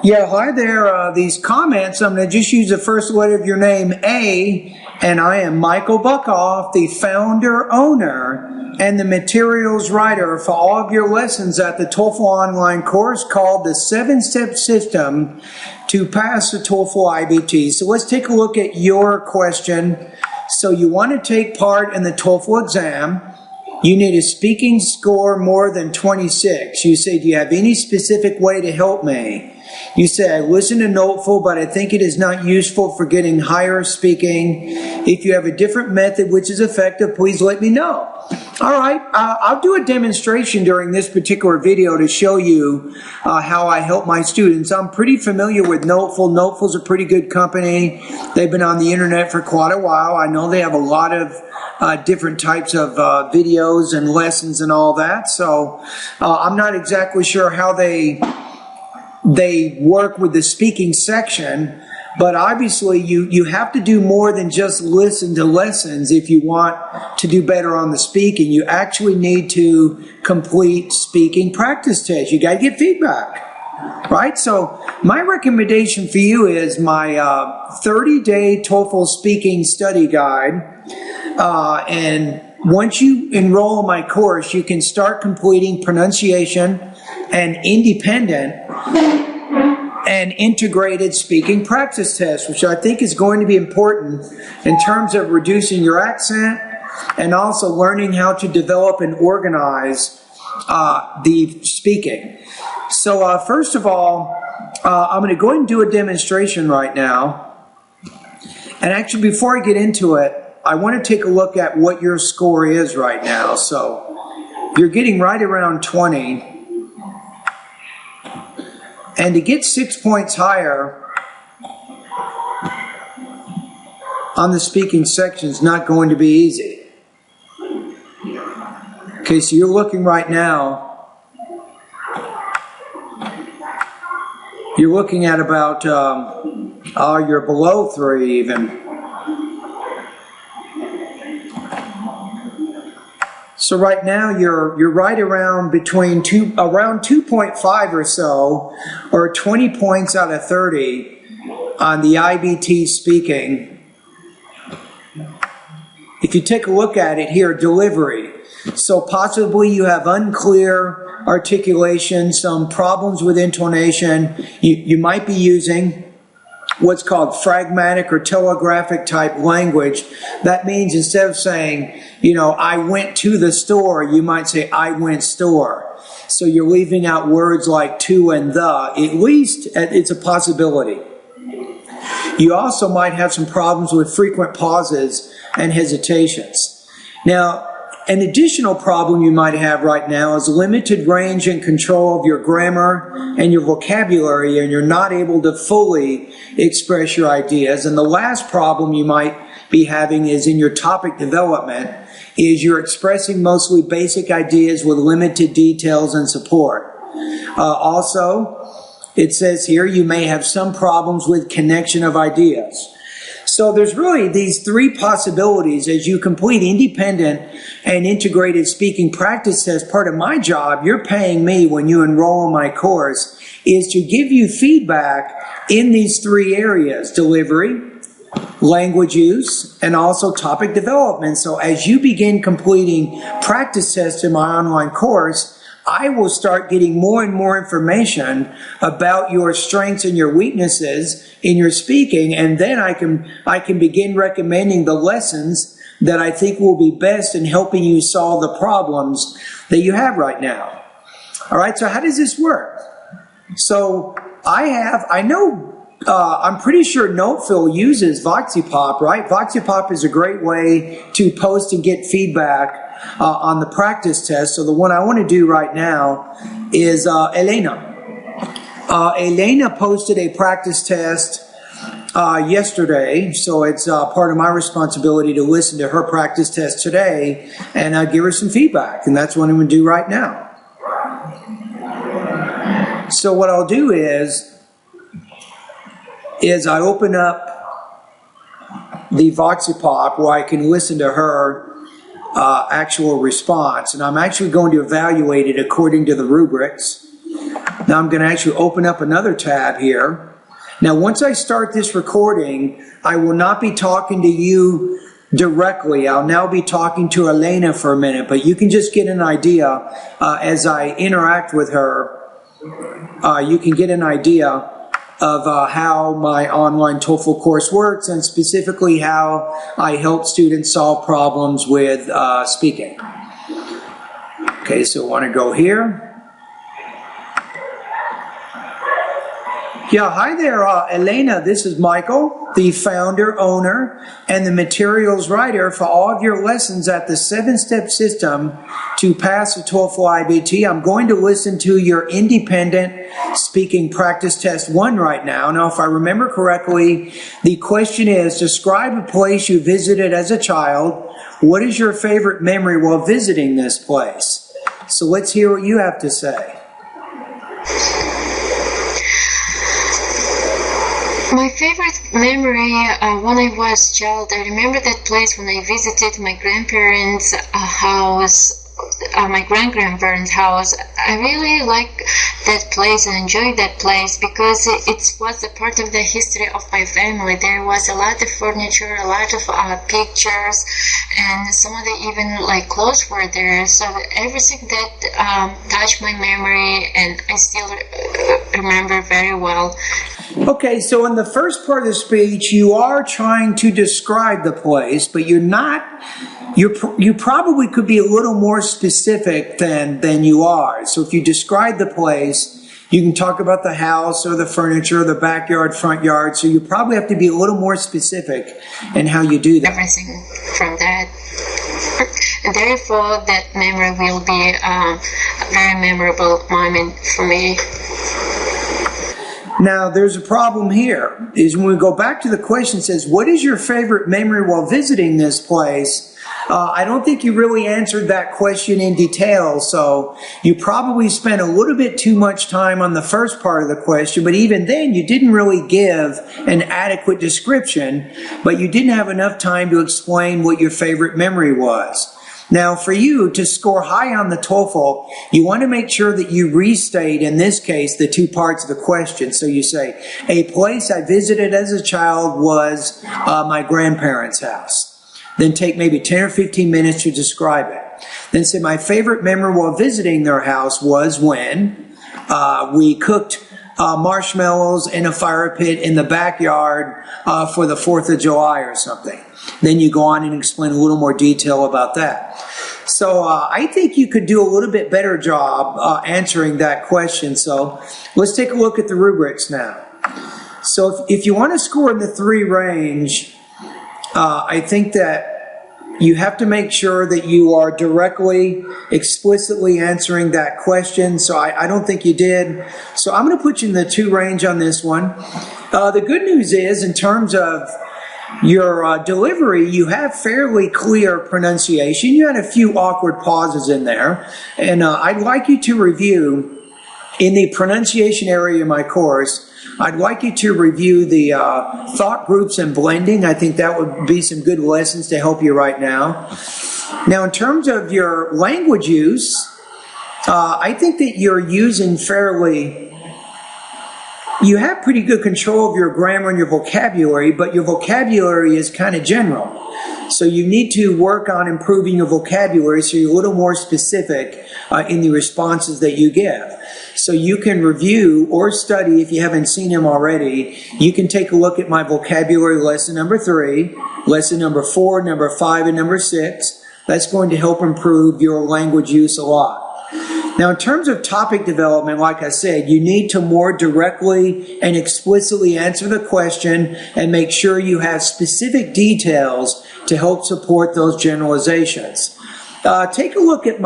Yeah, hi there. These comments, I'm going to just use the first letter of your name, A, and I am Michael Buckoff, the founder, owner, and the materials writer for all of your lessons at the TOEFL online course called the 7-Step System to Pass the TOEFL IBT. So let's take a look at your question. So you want to take part in the TOEFL exam. You need a speaking score more than 26. You say, do you have any specific way to help me? You say, I listen to Notefull, but I think it is not useful for getting higher speaking. If you have a different method which is effective, please let me know. All right, I'll do a demonstration during this particular video to show you how I help my students. I'm pretty familiar with Notefull. Notefull's a pretty good company. They've been on the internet for quite a while. I know they have a lot of different types of videos and lessons and all that. So I'm not exactly sure how they work with the speaking section, but obviously you have to do more than just listen to lessons if you want to do better on the speaking. You actually need to complete speaking practice tests. You got to get feedback, right? So my recommendation for you is my 30-day TOEFL speaking study guide. And once you enroll in my course, you can start completing pronunciation and independent and integrated speaking practice tests, which I think is going to be important in terms of reducing your accent and also learning how to develop and organize the speaking. So first of all, I'm going to go ahead and do a demonstration right now. And actually, before I get into it, I want to take a look at what your score is right now. So you're getting right around 20. And to get 6 points higher on the speaking section is not going to be easy. Okay, so you're looking right now, you're looking at about, you're below 3 even. So right now you're right around between around 2.5 or so, or 20 points out of 30 on the IBT speaking. If you take a look at it here, delivery. So possibly you have unclear articulation, some problems with intonation. You might be using what's called pragmatic or telegraphic type language. That means instead of saying, you know, I went to the store, you might say, I went store. So you're leaving out words like to and the. At least it's a possibility. You also might have some problems with frequent pauses and hesitations. Now, an additional problem you might have right now is limited range and control of your grammar and your vocabulary, and you're not able to fully express your ideas. And the last problem you might be having is in your topic development, is you're expressing mostly basic ideas with limited details and support. Also, it says here you may have some problems with connection of ideas. So there's really these 3 possibilities as you complete independent and integrated speaking practice tests. Part of my job, you're paying me when you enroll in my course, is to give you feedback in these 3 areas: delivery, language use, and also topic development. So as you begin completing practice tests in my online course, I will start getting more and more information about your strengths and your weaknesses in your speaking, and then I can begin recommending the lessons that I think will be best in helping you solve the problems that you have right now. All right, so how does this work? So I'm pretty sure Notefull uses Voxipop, right? Voxipop is a great way to post and get feedback on the practice test. So the one I want to do right now is Elena. Elena posted a practice test yesterday, so it's part of my responsibility to listen to her practice test today and give her some feedback, and that's what I'm going to do right now. So what I'll do is I open up the Voxipop where I can listen to her actual response, and I'm actually going to evaluate it according to the rubrics. Now I'm going to actually open up another tab here. Now once I start this recording, I will not be talking to you directly. I'll now be talking to Elena for a minute, but you can just get an idea as I interact with her. You can get an idea of how my online TOEFL course works, and specifically how I help students solve problems with speaking. Okay, so I want to go here. Yeah, hi there, Elena. This is Michael, the founder, owner, and the materials writer for all of your lessons at the 7-step system to pass the TOEFL IBT. I'm going to listen to your independent speaking practice test 1 right now. Now, if I remember correctly, the question is, describe a place you visited as a child. What is your favorite memory while visiting this place? So let's hear what you have to say. My favorite memory when I was a child, I remember that place when I visited my grandparents' house, my great-grandparents' house. I really like that place and enjoyed that place because it was a part of the history of my family. There was a lot of furniture, a lot of pictures, and some of the even like clothes were there. So everything that touched my memory, and I still remember very well. Okay, so in the first part of the speech, you are trying to describe the place, but you're not. You probably could be a little more specific than you are. So if you describe the place, you can talk about the house or the furniture, or the backyard, front yard. So you probably have to be a little more specific in how you do that. Everything from that. And therefore, that memory will be a very memorable moment for me. Now, there's a problem here, is when we go back to the question, it says, what is your favorite memory while visiting this place? I don't think you really answered that question in detail, so you probably spent a little bit too much time on the first part of the question, but even then you didn't really give an adequate description, but you didn't have enough time to explain what your favorite memory was. Now, for you to score high on the TOEFL, you want to make sure that you restate, in this case, the 2 parts of the question. So you say, a place I visited as a child was my grandparents' house. Then take maybe 10 or 15 minutes to describe it. Then say, my favorite memory while visiting their house was when we cooked marshmallows in a fire pit in the backyard for the 4th of July or something. Then you go on and explain a little more detail about that. So I think you could do a little bit better job answering that question. So let's take a look at the rubrics now. So if you want to score in the 3 range, I think that you have to make sure that you are directly, explicitly answering that question. So I don't think you did. So I'm going to put you in the 2 range on this one. The good news is, in terms of your delivery, you have fairly clear pronunciation. You had a few awkward pauses in there. And I'd like you to review, in the pronunciation area of my course, I'd like you to review the thought groups and blending. I think that would be some good lessons to help you right now. Now, in terms of your language use, I think that you're using you have pretty good control of your grammar and your vocabulary, but your vocabulary is kind of general. So you need to work on improving your vocabulary so you're a little more specific in the responses that you give. So you can review or study, if you haven't seen them already, you can take a look at my vocabulary lesson number 3, lesson number 4, number 5, and number 6. That's going to help improve your language use a lot. Now, in terms of topic development, like I said, you need to more directly and explicitly answer the question and make sure you have specific details to help support those generalizations. Take a look at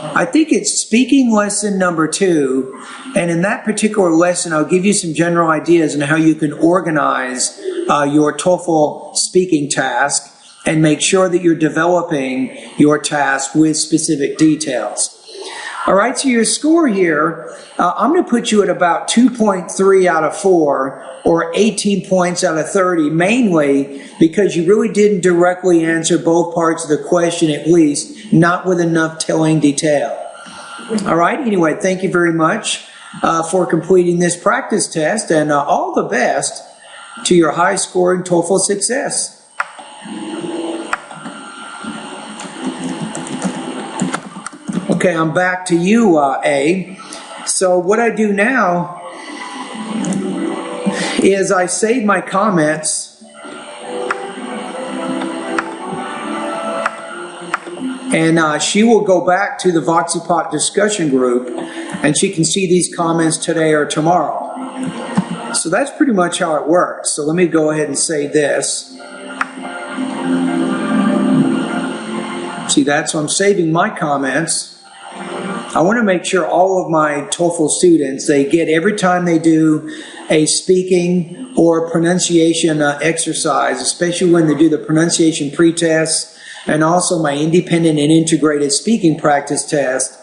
I think it's speaking lesson number 2, and in that particular lesson, I'll give you some general ideas on how you can organize your TOEFL speaking task and make sure that you're developing your task with specific details. All right, so your score here, I'm going to put you at about 2.3 out of 4, or 18 points out of 30, mainly because you really didn't directly answer both parts of the question, at least, not with enough telling detail. All right, anyway, thank you very much. for completing this practice test, and all the best to your high-scoring TOEFL success. Okay, I'm back to you, A. So what I do now is I save my comments, and she will go back to the Voxipop discussion group, and she can see these comments today or tomorrow. So that's pretty much how it works. So let me go ahead and save this. See, so I'm saving my comments. I want to make sure all of my TOEFL students, they get every time they do a speaking or pronunciation exercise, especially when they do the pronunciation pretest and also my independent and integrated speaking practice test,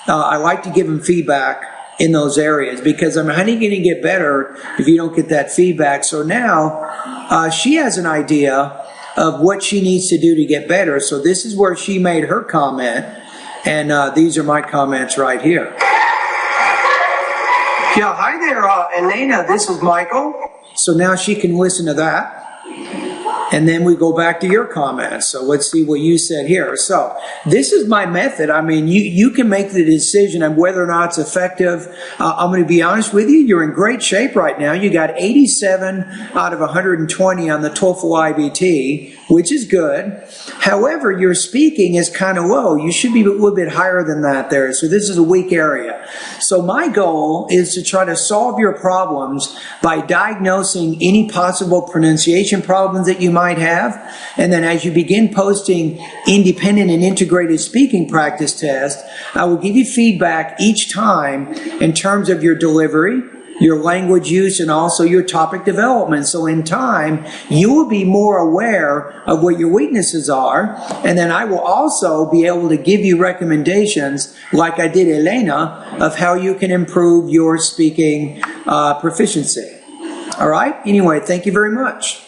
I like to give them feedback in those areas, because how are you going to get better if you don't get that feedback? So now she has an idea of what she needs to do to get better. So this is where she made her comment. And these are my comments right here. Yeah, hi there, Elena. This is Michael. So now she can listen to that. And then we go back to your comments. So let's see what you said here. So this is my method. I mean, you can make the decision on whether or not it's effective. I'm going to be honest with you. You're in great shape right now. You got 87 out of 120 on the TOEFL IBT, which is good. However, your speaking is kind of low. You should be a little bit higher than that there. So this is a weak area. So my goal is to try to solve your problems by diagnosing any possible pronunciation problems that you might have. And then as you begin posting independent and integrated speaking practice tests, I will give you feedback each time in terms of your delivery, your language use, and also your topic development. So in time, you will be more aware of what your weaknesses are, and then I will also be able to give you recommendations, like I did Elena, of how you can improve your speaking proficiency. All right? Anyway, thank you very much.